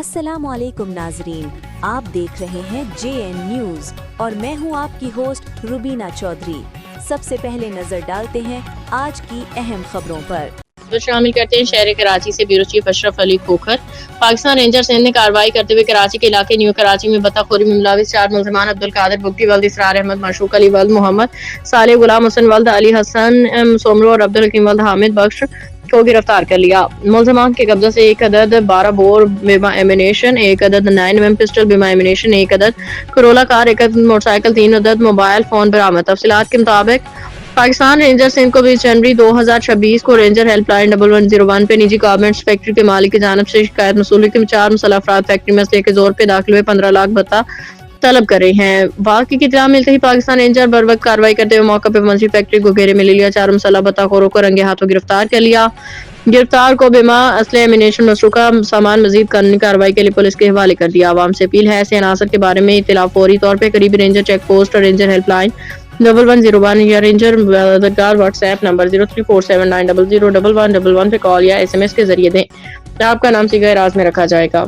अस्सलामुअलैकुम नाजरीन, आप देख रहे हैं JN न्यूज और मैं हूं आपकी होस्ट रुबीना चौधरी। सबसे पहले नजर डालते हैं आज की अहम खबरों पर। तो शामिल करते हैं शहर कराची से bureau chief Ashraf Ali Khokhar. Pakistan rangers ने कार्रवाई करते हुए कराची के इलाके न्यू कराची में बत्ताखोरी में मुलविस 4 मुलजमान अब्दुल कादिर बुगटी वल्द इसरार अहमद माशूक अली वल्द मोहम्मद साले गुलाम हुसैन वल्द अली हसन सोमरो और अब्दुल हकीम वल्द हामिद बख्श को गिरफ्तार कर लिया। मुलजमान के कब्जा से एक अदद 12 बोर बिमा एमिनेशन, एक अदद 9mm पिस्टल बिमा एमिनेशन, एक अदद करोला कार, एक अदद मोटरसाइकिल, 3 अदद मोबाइल फोन बरामद। तफसीलात के मुताबिक पाकिस्तान रेंजर्स को 20 जनवरी 2026 को रेंजर हेल्पलाइन 1101 पे निजी गारमेंट्स फैक्ट्री के मालिक की जानिब से शिकायत मसूल हुई कि 4 मुसल्लह अफराद फैक्ट्री में असले के जोर पे दाखिल हुए 15 लाख भत्ता तलब कर रहे हैं। वाक़ई की इत्तला मिलते ही पाकिस्तान रेंजर बर वक्त कार्रवाई करते हुए मौके पर पहुंची फैक्ट्री को घेरे में ले लिया। 4 मुसल्लह भत्ताखोरों को रंगे हाथों गिरफ्तार कर लिया। गिरफ्तार को बिमा असले एमिनेशन मसरूका सामान मजीद कानूनी कार्रवाई के लिए पुलिस के हवाले कर दिया। आवाम से अपील है ऐसे अनासर के बारे में इत्तला फौरी तौर पर करीबी रेंजर चेक पोस्ट और रेंजर हेल्पलाइन 1101 या रेंजर व्हाट्सएप नंबर 0347900111 पे कॉल या SMS के जरिए दें। आपका नाम सीधा राज में रखा जाएगा।